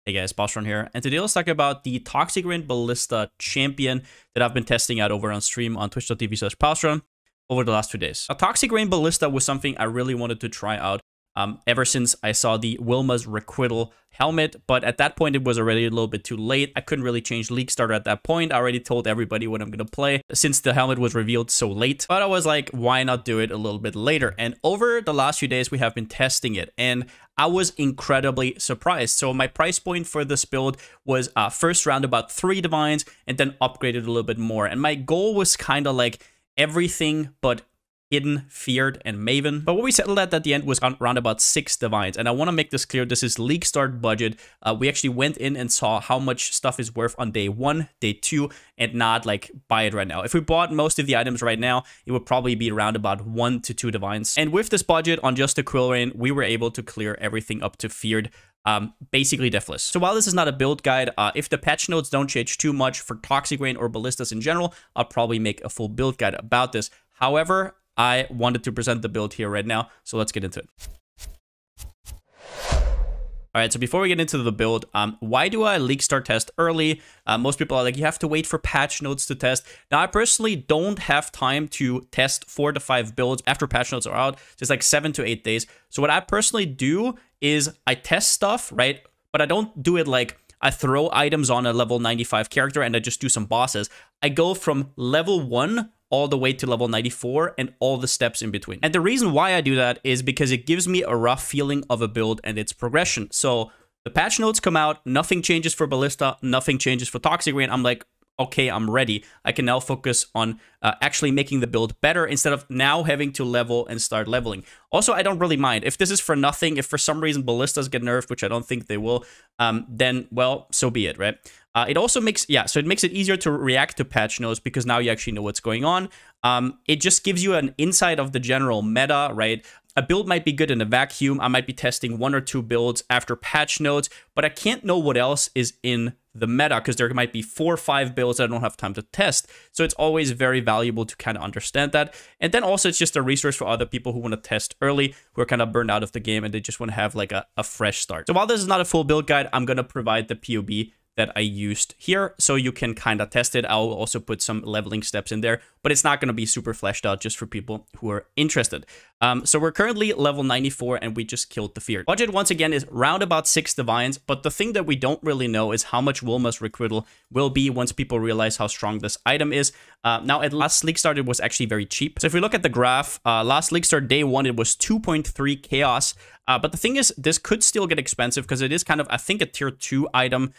Hey guys, Palsteron here, and today let's talk about the Toxic Rain Ballista champion that I've been testing out over on stream on twitch.tv/Palsteron over the last 2 days. Now, Toxic Rain Ballista was something I really wanted to try out ever since I saw the Wilma's Requital helmet, but at that point it was already a little bit too late. I couldn't really change Leaguestarter at that point. I already told everybody what I'm going to play since the helmet was revealed so late, but I was like, why not do it a little bit later? And over the last few days we have been testing it, and I was incredibly surprised. So my price point for this build was first round about 3 divines and then upgraded a little bit more, and my goal was kind of like everything but Hidden, Feared, and Maven. But what we settled at the end was around about 6 divines. And I want to make this clear, this is League Start budget. We actually went in and saw how much stuff is worth on day 1, day 2, and not like buy it right now. If we bought most of the items right now, it would probably be around about 1 to 2 divines. And with this budget on just the Quill Rain, we were able to clear everything up to Feared, basically deathless. So while this is not a build guide, if the patch notes don't change too much for Toxic Rain or Ballistas in general, I'll probably make a full build guide about this. However, I wanted to present the build here right now, so let's get into it. All right, so before we get into the build, why do I League Start test early? Most people are like, you have to wait for patch notes to test. Now, I personally don't have time to test 4 to 5 builds after patch notes are out. So it's like 7 to 8 days. So what I personally do is I test stuff, right? But I don't do it like I throw items on a level 95 character and I just do some bosses. I go from level 1 all the way to level 94 and all the steps in between. And the reason why I do that is because it gives me a rough feeling of a build and its progression. So the patch notes come out, nothing changes for Ballista, nothing changes for Toxic Rain. I'm like, okay, I'm ready. I can now focus on actually making the build better instead of now having to level and start leveling. Also, I don't really mind. If this is for nothing, if for some reason Ballistas get nerfed, which I don't think they will, then, well, so be it, right? It also makes, so it makes it easier to react to patch notes because now you actually know what's going on. It just gives you an insight of the general meta, right? A build might be good in a vacuum. I might be testing 1 or 2 builds after patch notes, but I can't know what else is in the meta because there might be 4 or 5 builds that I don't have time to test. So it's always very valuable to kind of understand that. And then also it's just a resource for other people who want to test early, who are kind of burned out of the game and they just want to have like a fresh start. So while this is not a full build guide, I'm going to provide the POB that I used here, so you can kind of test it. I'll also put some leveling steps in there, but it's not going to be super fleshed out, just for people who are interested. So we're currently level 94, and we just killed the Feared. Budget, once again, is round about 6 divines, but the thing that we don't really know is how much Wilma's Requital will be once people realize how strong this item is. Now, at last League Start, it was actually very cheap. So if we look at the graph, last League Start day 1, it was 2.3 chaos. But the thing is, this could still get expensive because it is kind of, I think, a tier 2 item.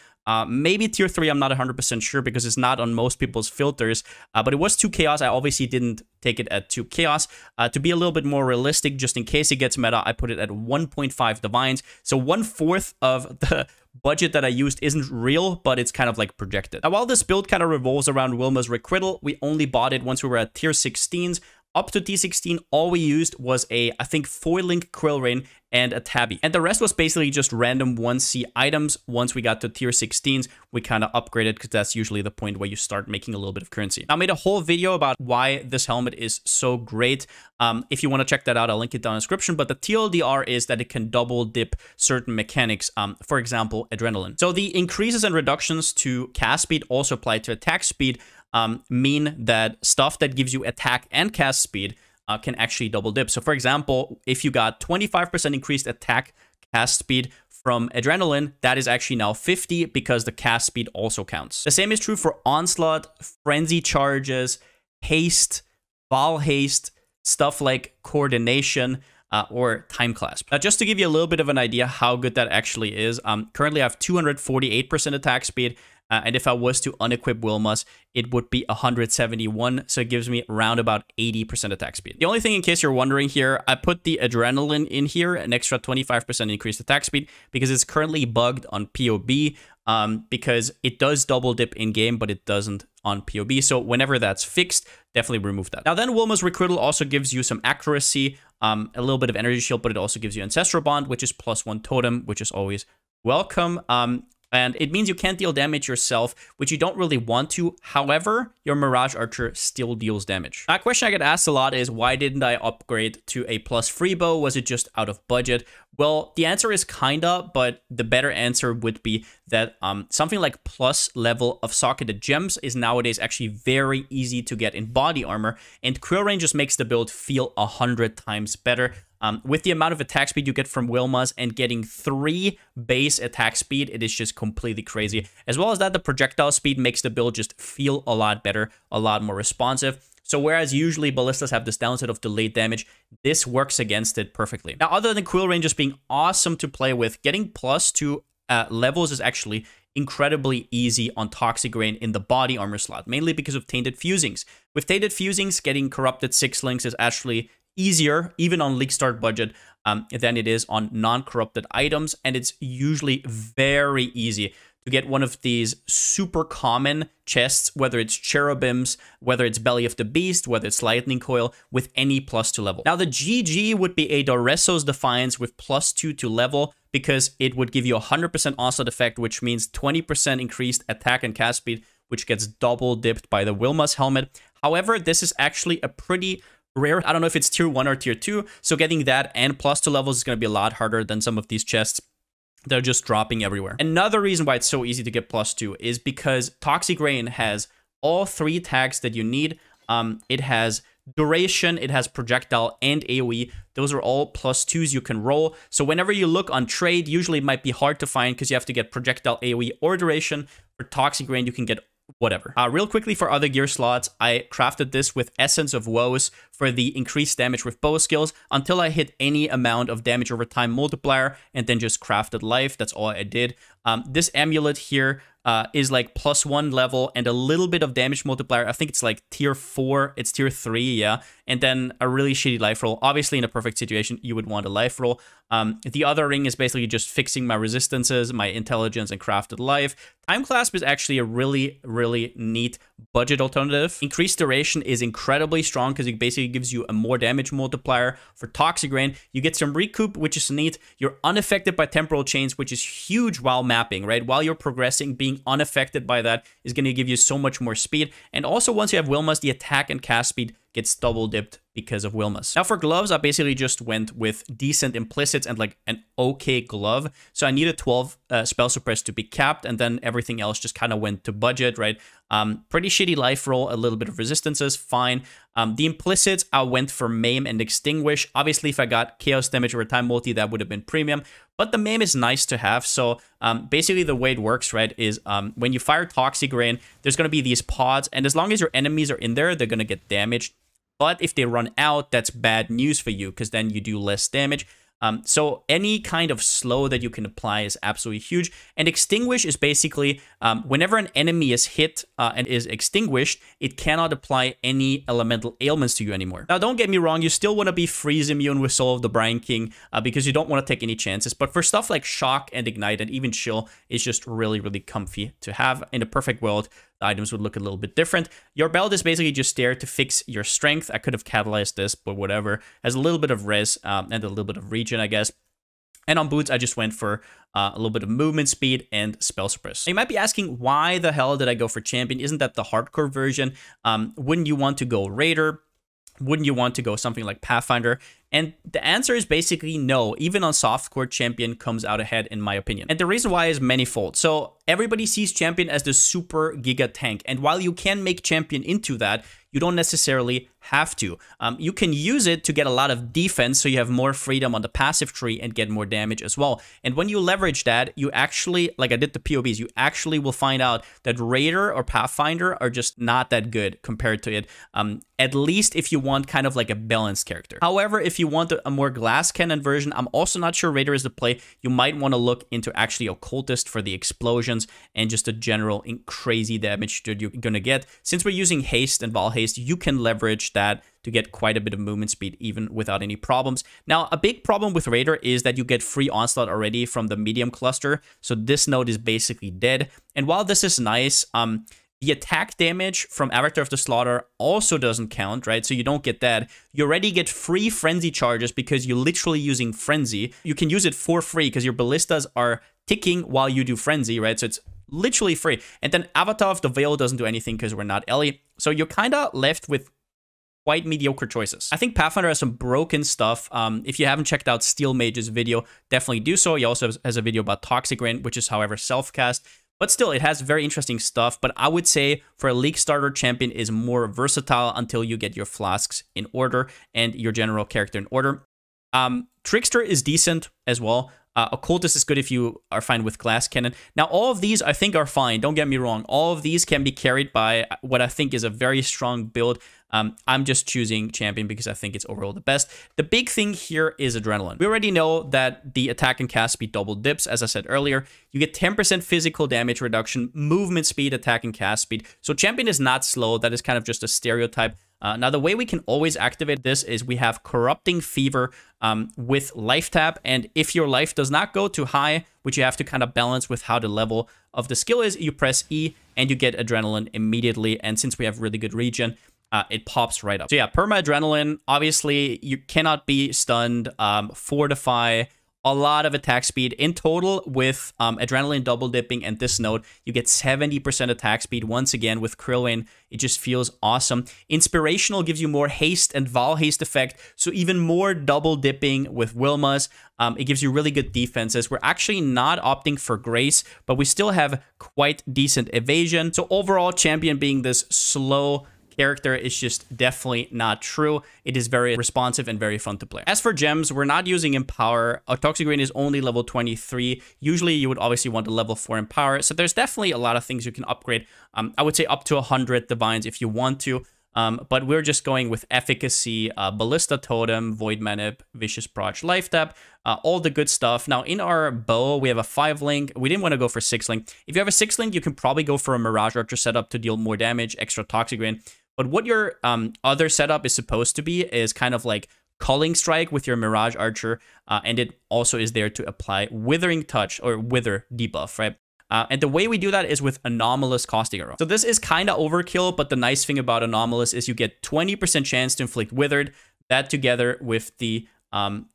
Maybe tier 3, I'm not 100% sure because it's not on most people's filters. But it was 2 chaos. I obviously didn't take it at 2 chaos. To be a little bit more realistic, just in case it gets meta, I put it at 1.5 divines. So 1/4 of the budget that I used isn't real, but it's kind of like projected. Now, while this build kind of revolves around Wilma's Requital, we only bought it once we were at tier 16s. Up to T16, all we used was a, I think, foiling Quill Rain and a Tabby. And the rest was basically just random 1C items. Once we got to tier 16s, we kind of upgraded because that's usually the point where you start making a little bit of currency. Now, I made a whole video about why this helmet is so great. If you want to check that out, I'll link it down in the description. But the TLDR is that it can double dip certain mechanics, for example, Adrenaline. So the increases and reductions to cast speed also apply to attack speed, mean that stuff that gives you attack and cast speed can actually double dip. So for example, if you got 25% increased attack cast speed from Adrenaline, that is actually now 50 because the cast speed also counts. The same is true for Onslaught, Frenzy Charges, Haste, Val Haste, stuff like Coordination, or Time Clasp. Now, just to give you a little bit of an idea how good that actually is, currently I have 248% attack speed, and if I was to unequip Wilma's, it would be 171, so it gives me around about 80% attack speed. The only thing, in case you're wondering here, I put the Adrenaline in here, an extra 25% increased attack speed, because it's currently bugged on POB, because it does double dip in-game, but it doesn't on POB, so whenever that's fixed, definitely remove that. Now then, Wilma's Requital also gives you some accuracy, a little bit of energy shield, but it also gives you Ancestral Bond, which is +1 totem, which is always welcome. And it means you can't deal damage yourself, which you don't really want to. However, your Mirage Archer still deals damage. A question I get asked a lot is, why didn't I upgrade to a +3 bow? Was it just out of budget? Well, the answer is kinda, but the better answer would be that something like plus level of socketed gems is nowadays actually very easy to get in body armor, and Quill Rain just makes the build feel 100 times better. With the amount of attack speed you get from Wilma's and getting 3 base attack speed, it is just completely crazy. As well as that, the projectile speed makes the build just feel a lot better, a lot more responsive. So whereas usually Ballistas have this downside of delayed damage, this works against it perfectly. Now, other than Quill Rain just being awesome to play with, getting +2 levels is actually incredibly easy on Toxic Rain in the body armor slot, mainly because of Tainted Fusings. With Tainted Fusings, getting Corrupted 6 links is actually easier, even on Leaguestarter budget, than it is on non-corrupted items, and it's usually very easy to get one of these super common chests, whether it's Cherubims, whether it's Belly of the Beast, whether it's Lightning Coil, with any +2 level. Now, the GG would be a Doresso's Defiance with +2 to level, because it would give you a 100% onslaught effect, which means 20% increased attack and cast speed, which gets double dipped by the Wilma's helmet. However, this is actually a pretty rare. I don't know if it's tier 1 or tier 2, so getting that and +2 levels is going to be a lot harder than some of these chests. They're just dropping everywhere. Another reason why it's so easy to get +2 is because Toxic Rain has all 3 tags that you need. It has duration, it has projectile, and AoE. Those are all +2s you can roll. So whenever you look on trade, usually it might be hard to find because you have to get projectile, AoE, or duration. For Toxic Rain, you can get whatever. Real quickly for other gear slots, I crafted this with Essence of Woes for the increased damage with bow skills until I hit any amount of damage over time multiplier, and then just crafted life. That's all I did. This amulet here is like +1 level and a little bit of damage multiplier. I think it's like tier 4. It's tier 3, yeah. And then a really shitty life roll. Obviously, in a perfect situation, you would want a life roll. The other ring is basically just fixing my resistances, my intelligence, and crafted life. Time Clasp is actually a really, really neat budget alternative. Increased duration is incredibly strong because it basically gives you a more damage multiplier. For Toxic Rain, you get some recoup, which is neat. You're unaffected by temporal chains, which is huge while mapping, right? While you're progressing, being unaffected by that is going to give you so much more speed. And also, once you have Wilma's, the attack and cast speed gets double dipped because of Wilma's. Now for gloves, I basically just went with decent implicits and like an okay glove. So I needed 12 spell suppress to be capped, and then everything else just kind of went to budget, right? Pretty shitty life roll, a little bit of resistances, fine. The implicits, I went for Maim and Extinguish. Obviously, if I got Chaos Damage over time multi, that would have been premium. But the Maim is nice to have. So basically the way it works, right, is when you fire Toxic Rain, there's going to be these pods, and as long as your enemies are in there, they're going to get damaged. But if they run out, that's bad news for you, because then you do less damage. So any kind of slow that you can apply is absolutely huge. And Extinguish is basically whenever an enemy is hit and is extinguished, it cannot apply any elemental ailments to you anymore. Now, don't get me wrong, you still want to be freeze immune with Soul of the Brine King because you don't want to take any chances. But for stuff like Shock and Ignite and even Chill, it's just really, really comfy to have. In a perfect world, the items would look a little bit different. Your belt is basically just there to fix your strength. I could have catalyzed this, but whatever. Has a little bit of res and a little bit of regen, I guess. And on boots, I just went for a little bit of movement speed and spell suppress. You might be asking, why the hell did I go for champion? Isn't that the hardcore version? Wouldn't you want to go raider? Wouldn't you want to go something like Pathfinder? And the answer is basically no. Even on softcore, champion comes out ahead, in my opinion. And the reason why is manifold. So everybody sees champion as the super giga tank. And while you can make champion into that, you don't necessarily have to. You can use it to get a lot of defense, so you have more freedom on the passive tree and get more damage as well. And when you leverage that, you actually, like I did the POBs, you actually will find out that Raider or Pathfinder are just not that good compared to it. At least if you want kind of like a balanced character. However, if you want a more glass cannon version, I'm also not sure Raider is the play. You might want to look into actually Occultist for the explosions and just a general crazy damage that you're going to get. Since we're using haste and Val haste, you can leverage that to get quite a bit of movement speed even without any problems. Now, a big problem with Raider is that you get free onslaught already from the medium cluster. So this node is basically dead. And while this is nice, the attack damage from Avatar of the Slaughter also doesn't count, right? So you don't get that. You already get free frenzy charges because you're literally using frenzy. You can use it for free because your ballistas are ticking while you do frenzy, right? So it's literally free. And then Avatar of the Veil doesn't do anything because we're not Ellie. So you're kind of left with quite mediocre choices. I think Pathfinder has some broken stuff. If you haven't checked out Steel Mage's video, definitely do so. He also has a video about Toxic Rain, which is, however, self-cast. But still, it has very interesting stuff. But I would say for a Leaguestarter, champion is more versatile until you get your flasks in order and your general character in order. Trickster is decent as well. Occultist is good if you are fine with Glass Cannon. Now, all of these I think are fine. Don't get me wrong. All of these can be carried by what I think is a very strong build. I'm just choosing Champion because I think it's overall the best. The big thing here is Adrenaline. We already know that the attack and cast speed double dips. As I said earlier, you get 10% physical damage reduction, movement speed, attack and cast speed. So Champion is not slow. That is kind of just a stereotype. Now, the way we can always activate this is we have Corrupting Fever with Life Tap. And if your life does not go too high, which you have to kind of balance with how the level of the skill is, you press E and you get Adrenaline immediately. And since we have really good regen, it pops right up. So yeah, Perma Adrenaline, obviously you cannot be stunned. Fortify, a lot of attack speed. In total, with Adrenaline double dipping and this node, you get 70% attack speed. Once again, with Krillin, it just feels awesome. Inspirational gives you more haste and Val haste effect, so even more double dipping with Wilma's. It gives you really good defenses. We're actually not opting for Grace, but we still have quite decent evasion. So overall, Champion being this slow character is just definitely not true. It is very responsive and very fun to play. As for gems, we're not using Empower. Our Toxic Rain is only level 23. Usually you would obviously want a level 4 Empower. So there's definitely a lot of things you can upgrade. I would say up to 100 Divines if you want to. But we're just going with Efficacy, Ballista Totem, Void Manip, Vicious Proc, Life Tap, all the good stuff. Now, in our bow, we have a 5-link. We didn't want to go for 6-link. If you have a 6-link, you can probably go for a Mirage Archer setup to deal more damage, extra Toxic Rain. But what your other setup is supposed to be is kind of like Culling Strike with your Mirage Archer, and it also is there to apply Withering Touch or Wither debuff, right? And the way we do that is with Anomalous Caustic Arrow. So this is kind of overkill, but the nice thing about Anomalous is you get 20% chance to inflict Withered. That together with the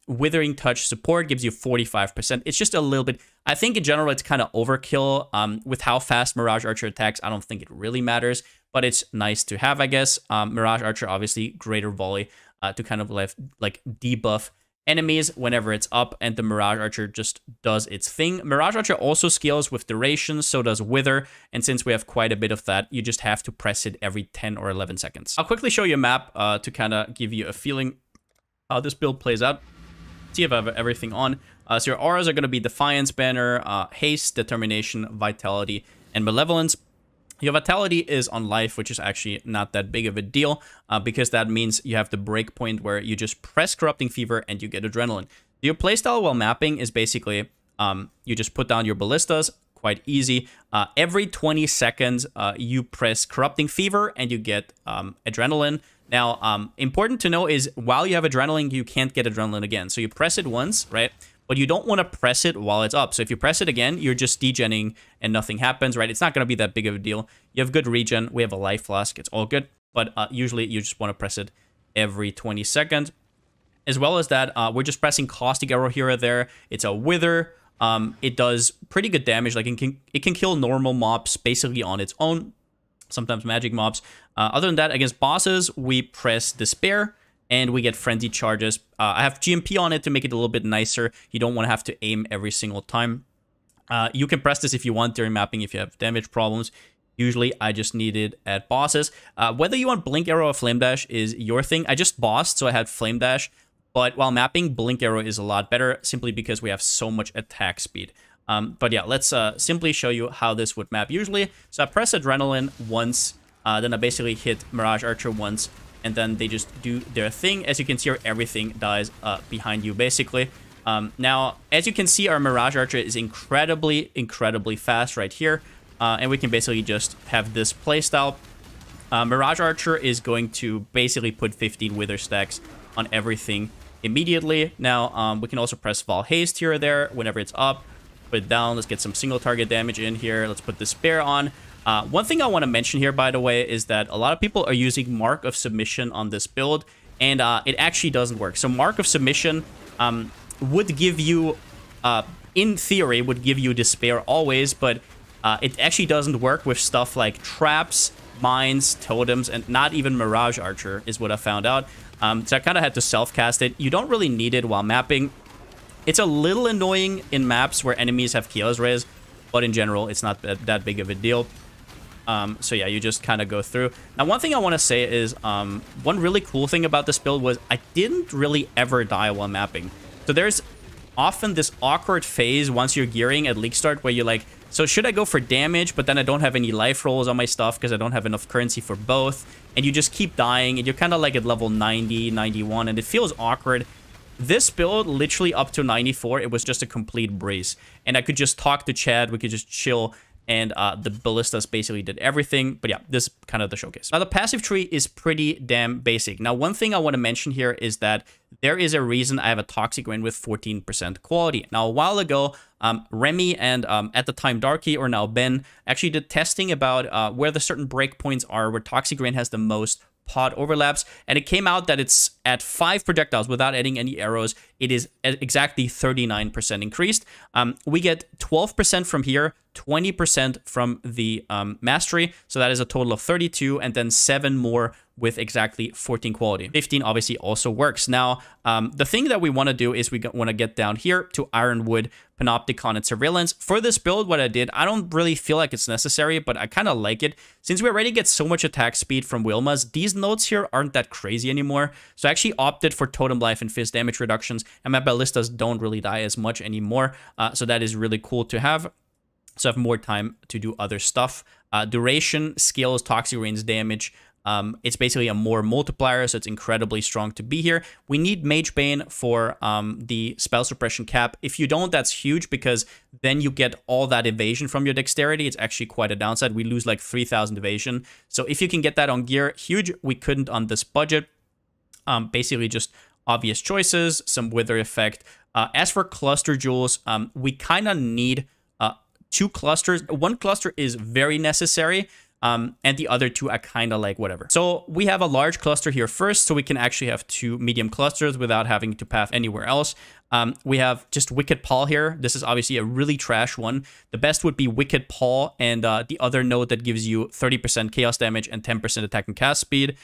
Withering Touch support gives you 45%. It's just a little bit, I think in general, it's kind of overkill. With how fast Mirage Archer attacks, I don't think it really matters, but it's nice to have, I guess. Mirage Archer, obviously, greater volley to kind of like debuff enemies whenever it's up, and the Mirage Archer just does its thing. Mirage Archer also scales with duration, so does Wither, and since we have quite a bit of that, you just have to press it every 10 or 11 seconds. I'll quickly show you a map to kind of give you a feeling how this build plays out. See if I have everything on. So your auras are going to be Defiance Banner, Haste, Determination, Vitality, and Malevolence. Your Vitality is on life, which is actually not that big of a deal, because that means you have the breakpoint where you just press Corrupting Fever and you get Adrenaline. Your playstyle while mapping is basically you just put down your Ballistas, quite easy. Every 20 seconds, you press Corrupting Fever and you get Adrenaline. Now, important to know is while you have Adrenaline, you can't get Adrenaline again. So you press it once, right? But you don't want to press it while it's up. So if you press it again, you're just degenning and nothing happens, right? It's not going to be that big of a deal. You have good regen. We have a life flask. It's all good. But usually you just want to press it every 20 seconds. As well as that, we're just pressing Caustic Arrow here or there. It's a Wither. It does pretty good damage. Like it can kill normal mobs basically on its own. Sometimes magic mobs. Other than that, against bosses, we press Despair. And we get Frenzy Charges. I have GMP on it to make it a little bit nicer. You don't want to have to aim every single time. You can press this if you want during mapping if you have damage problems. Usually, I just need it at bosses. Whether you want Blink Arrow or Flame Dash is your thing. I just bossed, so I had Flame Dash. But while mapping, Blink Arrow is a lot better simply because we have so much attack speed. But yeah, let's simply show you how this would map usually. So I press Adrenaline once. Then I basically hit Mirage Archer once. And then they just do their thing. As you can see here, everything dies behind you, basically. Now, as you can see, our Mirage Archer is incredibly, incredibly fast right here. And we can basically just have this playstyle. Mirage Archer is going to basically put 15 Wither stacks on everything immediately. Now, we can also press Val Haste here or there whenever it's up. Put it down. Let's get some single target damage in here. Let's put Despair on. One thing I want to mention here, by the way, is that a lot of people are using Mark of Submission on this build, and it actually doesn't work. So Mark of Submission would give you, in theory, would give you Despair always, but it actually doesn't work with stuff like traps, mines, totems, and not even Mirage Archer is what I found out. So I kind of had to self-cast it. You don't really need it while mapping. It's a little annoying in maps where enemies have Chaos Rays, but in general, it's not that big of a deal. So yeah, you just kind of go through. Now, one thing I want to say is one really cool thing about this build was I didn't really ever die while mapping. So there's often this awkward phase once you're gearing at League Start where you're like, so should I go for damage, but then I don't have any life rolls on my stuff because I don't have enough currency for both. And you just keep dying and you're kind of like at level 90, 91, and it feels awkward. This build, literally up to 94, it was just a complete breeze. And I could just talk to Chad, we could just chill, and the Ballistas basically did everything. But yeah, this is kind of the showcase. Now, the passive tree is pretty damn basic. Now, one thing I want to mention here is that there is a reason I have a Toxic Rain with 14% quality. Now, a while ago, Remy and at the time Darky, or now Ben, actually did testing about where the certain breakpoints are where Toxic Rain has the most pod overlaps, and it came out that it's at 5 projectiles without adding any arrows. It is exactly 39% increased. We get 12% from here, 20% from the mastery, so that is a total of 32, and then 7 more with exactly 14 quality. 15 obviously also works. Now, the thing that we want to do is we want to get down here to Ironwood, Panopticon, and Surveillance. For this build, what I did, I don't really feel like it's necessary, but I kind of like it. Since we already get so much attack speed from Wilma's, these nodes here aren't that crazy anymore. So I actually opted for Totem Life and Fist damage reductions, and my Ballistas don't really die as much anymore. So that is really cool to have. So I have more time to do other stuff. Duration scales Toxic Rain's damage. It's basically a more multiplier, so it's incredibly strong to be here. We need Mage Bane for the spell suppression cap. If you don't, that's huge, because then you get all that evasion from your dexterity. It's actually quite a downside. We lose like 3,000 evasion. So if you can get that on gear, huge. We couldn't on this budget. Basically just obvious choices, some wither effect. As for cluster jewels, we kind of need 2 clusters. 1 cluster is very necessary. And the other 2 are kind of like whatever. So we have a large cluster here first, so we can actually have 2 medium clusters without having to path anywhere else. We have just Wicked Paw here. This is obviously a really trash one. The best would be Wicked Paw and the other node that gives you 30% chaos damage and 10% attack and cast speed.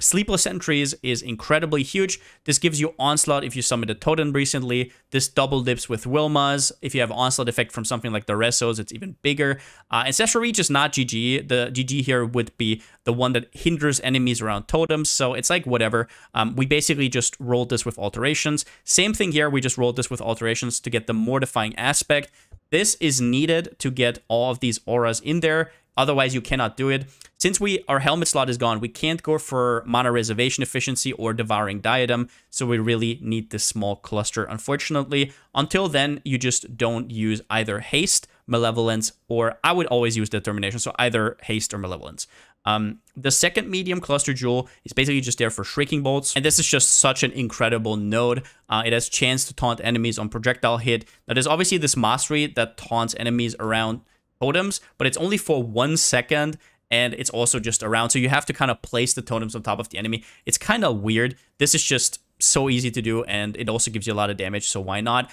Sleepless Sentries is incredibly huge. This gives you Onslaught if you summoned a totem recently. This double dips with Wilma's. If you have Onslaught effect from something like the Resos, it's even bigger. Ancestral Reach is not GG. The GG here would be the one that hinders enemies around totems, so it's like whatever. We basically just rolled this with alterations. Same thing here, we just rolled this with alterations to get the Mortifying Aspect. This is needed to get all of these auras in there. Otherwise, you cannot do it. Since our helmet slot is gone, we can't go for Mana Reservation Efficiency or Devouring Diadem, so we really need this small cluster, unfortunately. Until then, you just don't use either Haste, Malevolence, or I would always use Determination, so either Haste or Malevolence. The second medium cluster jewel is basically just there for Shrieking Bolts, and this is just such an incredible node. It has chance to taunt enemies on projectile hit. Now, there's obviously this mastery that taunts enemies around totems, but it's only for 1 second, and it's also just around, so you have to kind of place the totems on top of the enemy. It's kind of weird. This is just so easy to do, and it also gives you a lot of damage, so why not?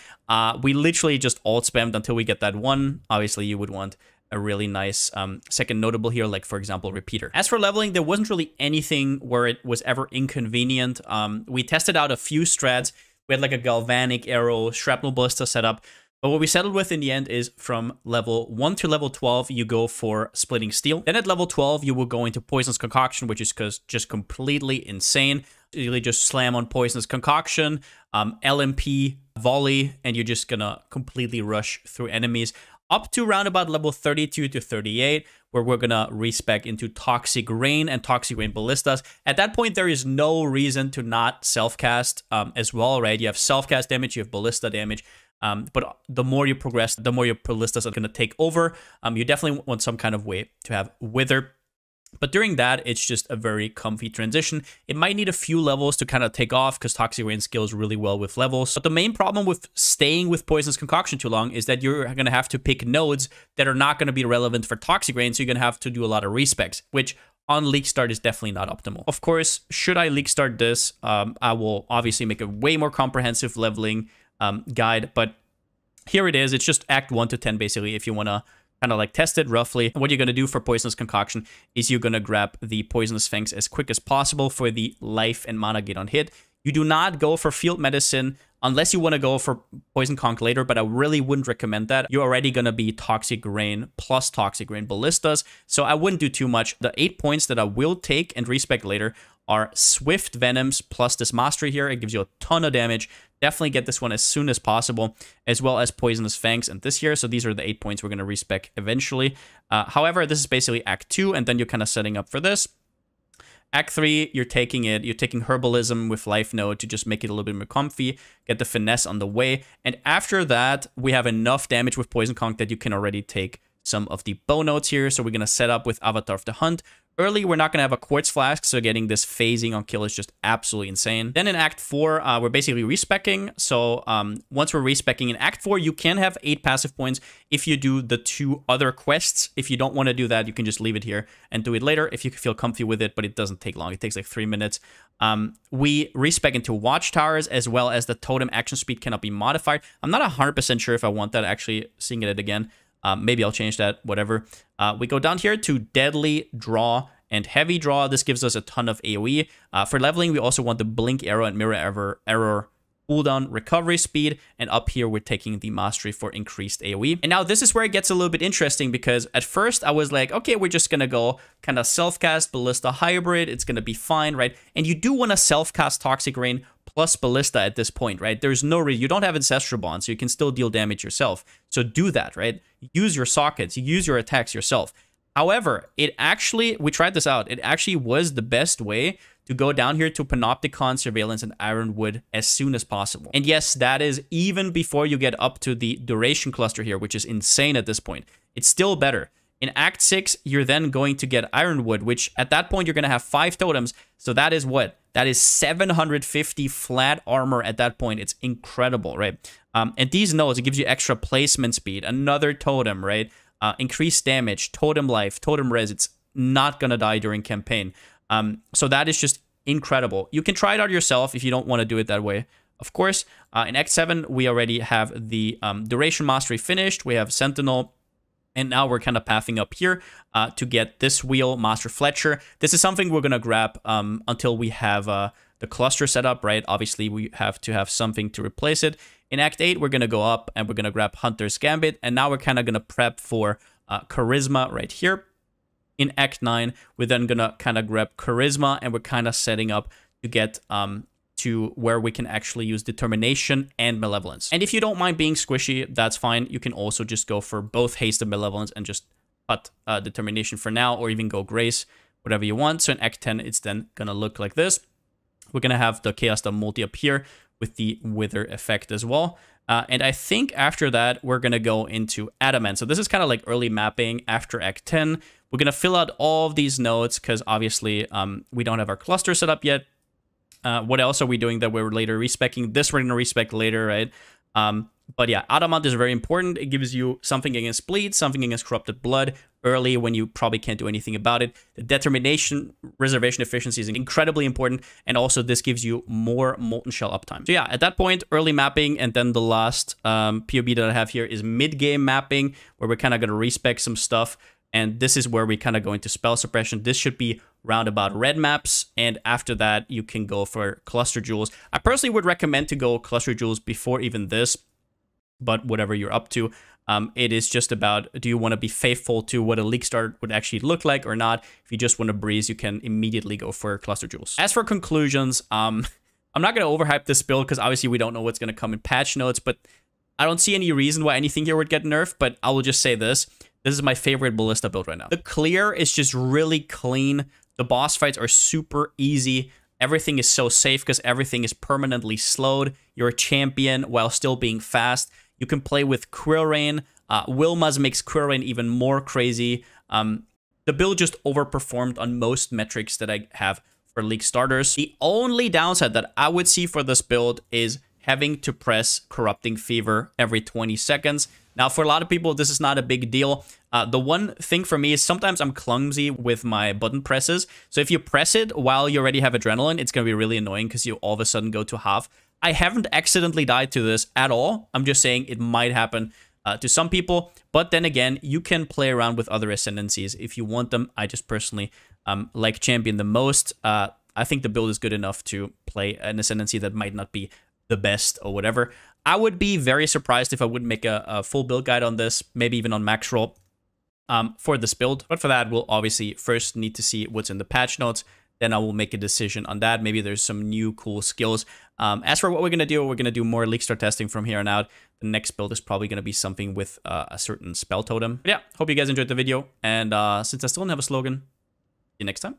We literally just alt spammed until we get that one. Obviously, you would want a really nice second notable here, like for example Repeater. As for leveling, there wasn't really anything where it was ever inconvenient. We tested out a few strats. We had like a Galvanic Arrow, Shrapnel Ballista setup. But what we settled with in the end is from level 1 to level 12, you go for Splitting Steel. Then at level 12, you will go into Poisonous Concoction, which is just completely insane. You really just slam on Poisonous Concoction, LMP, Volley, and you're just gonna completely rush through enemies. Up to around about level 32 to 38, where we're gonna respec into Toxic Rain and Toxic Rain Ballistas. At that point, there is no reason to not self-cast as well, right? You have self-cast damage, you have Ballista damage. But the more you progress, the more your Ballistas are going to take over. You definitely want some kind of way to have Wither. But during that, it's just a very comfy transition. It might need a few levels to kind of take off because Toxic Rain scales really well with levels. But the main problem with staying with Poisonous Concoction too long is that you're going to have to pick nodes that are not going to be relevant for Toxic Rain. So you're going to have to do a lot of respecs, which on League Start is definitely not optimal. Of course, should I League Start this, I will obviously make a way more comprehensive leveling guide, but here it is. It's just Act 1 to 10 basically if you want to kind of like test it roughly. What you're going to do for Poisonous Concoction is you're going to grab the Poisonous Fangs as quick as possible for the life and mana gain on hit. You do not go for Field Medicine unless you want to go for Poison Conk later, but I really wouldn't recommend that. You're already going to be Toxic Rain plus Toxic Rain Ballistas, so I wouldn't do too much. The 8 points that I will take and respec later are Swift Venoms plus this Mastery here. It gives you a ton of damage. Definitely get this one as soon as possible, as well as Poisonous Fangs and this here. So these are the 8 points we're going to respec eventually. However, this is basically Act 2, and then you're kind of setting up for this. Act 3, you're taking Herbalism with Life Node to just make it a little bit more comfy, get the Finesse on the way, and after that, we have enough damage with Poison Conk that you can already take some of the bow notes here. So we're going to set up with Avatar of the Hunt. Early, we're not going to have a Quartz Flask, so getting this phasing on kill is just absolutely insane. Then in Act 4, we're basically respecking. So once we're respecking in Act 4, you can have 8 passive points if you do the 2 other quests. If you don't want to do that, you can just leave it here and do it later if you feel comfy with it, but it doesn't take long. It takes like 3 minutes. We respec into Watchtowers, as well as the totem action speed cannot be modified. I'm not 100% sure if I want that, actually seeing it again. Maybe I'll change that, whatever. We go down here to Deadly, Draw, and Heavy Draw. This gives us a ton of AoE. For leveling, we also want the Blink Arrow and Mirror Error cooldown recovery speed. And up here, we're taking the Mastery for increased AoE. And now this is where it gets a little bit interesting, because at first I was like, okay, we're just going to go kind of self-cast Ballista Hybrid. It's going to be fine, right? And you do want to self-cast Toxic Rain plus Ballista at this point, right? There's no reason. You don't have Ancestral Bond, so you can still deal damage yourself. So do that, right? Use your sockets, use your attacks yourself. However, we tried this out. It actually was the best way to go down here to Panopticon, Surveillance, and Ironwood as soon as possible. And yes, that is even before you get up to the Duration Cluster here, which is insane at this point. It's still better. In Act 6, you're then going to get Ironwood, which at that point, you're going to have 5 totems. So that is what? That is 750 flat armor at that point. It's incredible, right? And these nodes, it gives you extra placement speed, another totem, right? Increased damage, totem life, totem res. It's not going to die during campaign. So that is just incredible. You can try it out yourself if you don't want to do it that way. Of course, in Act 7, we already have the Duration Mastery finished. We have Sentinel. And now we're kind of pathing up here to get this wheel, Master Fletcher. This is something we're going to grab until we have the cluster set up, right? Obviously, we have to have something to replace it. In Act 8, we're going to go up and we're going to grab Hunter's Gambit. And now we're kind of going to prep for Charisma right here. In Act 9, we're then going to kind of grab Charisma, and we're kind of setting up to get to where we can actually use Determination and Malevolence. And if you don't mind being squishy, that's fine. You can also just go for both Haste and Malevolence and just cut Determination for now, or even go Grace, whatever you want. So in Act 10, it's then going to look like this. We're going to have the Chaos Dome multi up here with the Wither effect as well. And I think after that, we're going to go into Adamant. So this is kind of like early mapping after Act 10. We're going to fill out all of these nodes because obviously we don't have our cluster set up yet. What else are we doing that we're later respecking? This we're going to respec later, right? But yeah, Adamant is very important. It gives you something against Bleed, something against Corrupted Blood early when you probably can't do anything about it. The Determination Reservation Efficiency is incredibly important. And also this gives you more Molten Shell uptime. So yeah, at that point, early mapping. And then the last POB that I have here is mid-game mapping, where we're kind of going to respec some stuff. And this is where we kind of go into Spell Suppression. This should be roundabout red maps. And after that, you can go for Cluster Jewels. I personally would recommend to go Cluster Jewels before even this. But whatever you're up to, it is just about, do you want to be faithful to what a Leaguestarter would actually look like or not? If you just want to breeze, you can immediately go for Cluster Jewels. As for conclusions, I'm not going to overhype this build because obviously we don't know what's going to come in patch notes. But I don't see any reason why anything here would get nerfed. But I will just say this. This is my favorite Ballista build right now. The clear is just really clean. The boss fights are super easy. Everything is so safe because everything is permanently slowed. You're a champion while still being fast. You can play with Quill Rain. Wilma's makes Quill Rain even more crazy. The build just overperformed on most metrics that I have for Leaguestarters. The only downside that I would see for this build is having to press Corrupting Fever every 20 seconds. Now, for a lot of people, this is not a big deal. The one thing for me is sometimes I'm clumsy with my button presses. So if you press it while you already have Adrenaline, it's going to be really annoying because you all of a sudden go to half. I haven't accidentally died to this at all. I'm just saying it might happen. to some people. But then again, you can play around with other Ascendancies if you want them. I just personally like Champion the most. I think the build is good enough to play an Ascendancy that might not be the best or whatever. I would be very surprised if I wouldn't make a full build guide on this, maybe even on max roll for this build. But for that, we'll obviously first need to see what's in the patch notes. Then I will make a decision on that. Maybe there's some new cool skills. As for what we're going to do more Leaguestar testing from here on out. The next build is probably going to be something with a certain spell totem. But yeah, hope you guys enjoyed the video. And since I still don't have a slogan, see you next time.